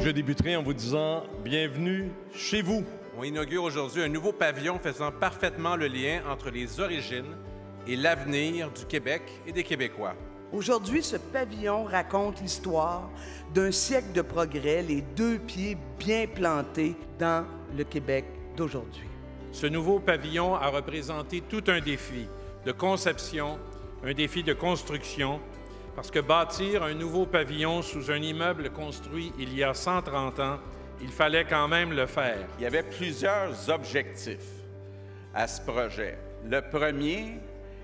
je débuterai en vous disant bienvenue chez vous. On inaugure aujourd'hui un nouveau pavillon faisant parfaitement le lien entre les origines et l'avenir du Québec et des Québécois. Aujourd'hui, ce pavillon raconte l'histoire d'un siècle de progrès, les deux pieds bien plantés dans le Québec d'aujourd'hui. Ce nouveau pavillon a représenté tout un défi de conception, un défi de construction, parce que bâtir un nouveau pavillon sous un immeuble construit il y a 130 ans, il fallait quand même le faire. Il y avait plusieurs objectifs à ce projet. Le premier,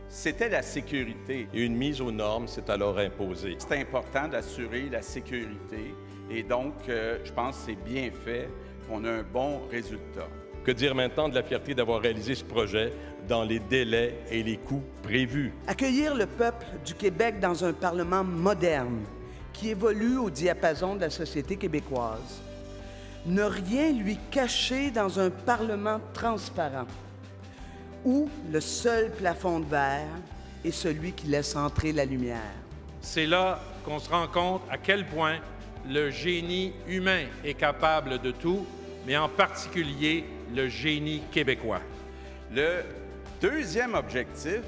c'était la sécurité. Et une mise aux normes s'est alors imposée. C'est important d'assurer la sécurité et donc, je pense que c'est bien fait, qu'on a un bon résultat. Que dire maintenant de la fierté d'avoir réalisé ce projet dans les délais et les coûts prévus? Accueillir le peuple du Québec dans un Parlement moderne qui évolue au diapason de la société québécoise. Ne rien lui cacher dans un Parlement transparent où le seul plafond de verre est celui qui laisse entrer la lumière. C'est là qu'on se rend compte à quel point le génie humain est capable de tout, mais en particulier le génie québécois. Le deuxième objectif,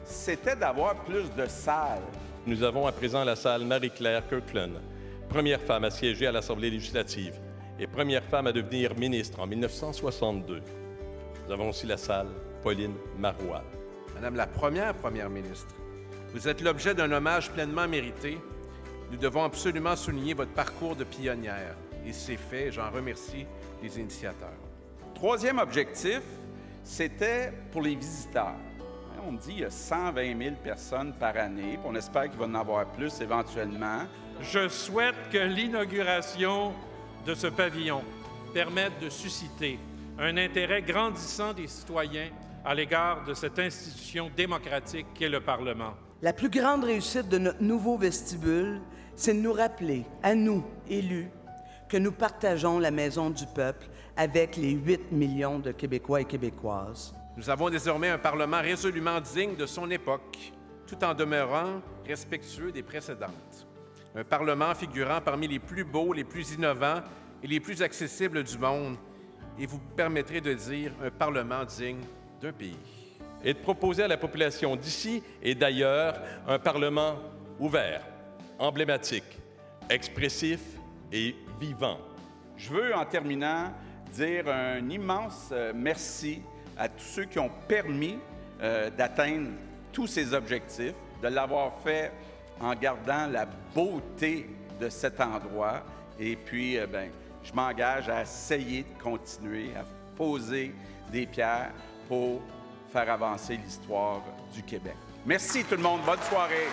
c'était d'avoir plus de salles. Nous avons à présent la salle Marie-Claire Kirkland, première femme à siéger à l'Assemblée législative et première femme à devenir ministre en 1962. Nous avons aussi la salle Pauline Marois. Madame la première ministre, vous êtes l'objet d'un hommage pleinement mérité. Nous devons absolument souligner votre parcours de pionnière. Et c'est fait, j'en remercie les initiateurs. Troisième objectif, c'était pour les visiteurs. On me dit qu'il y a 120 000 personnes par année, puis on espère qu'il va en avoir plus éventuellement. Je souhaite que l'inauguration de ce pavillon permette de susciter un intérêt grandissant des citoyens à l'égard de cette institution démocratique qu'est le Parlement. La plus grande réussite de notre nouveau vestibule, c'est de nous rappeler, à nous, élus, que nous partageons la maison du peuple avec les 8 millions de Québécois et Québécoises. Nous avons désormais un Parlement résolument digne de son époque, tout en demeurant respectueux des précédentes. Un Parlement figurant parmi les plus beaux, les plus innovants et les plus accessibles du monde, et vous permettrez de dire un Parlement digne d'un pays. Et de proposer à la population d'ici et d'ailleurs un Parlement ouvert, emblématique, expressif et vivant. Je veux, en terminant, dire un immense merci à tous ceux qui ont permis d'atteindre tous ces objectifs, de l'avoir fait en gardant la beauté de cet endroit. Et puis, je m'engage à essayer de continuer à poser des pierres pour faire avancer l'histoire du Québec. Merci tout le monde. Bonne soirée.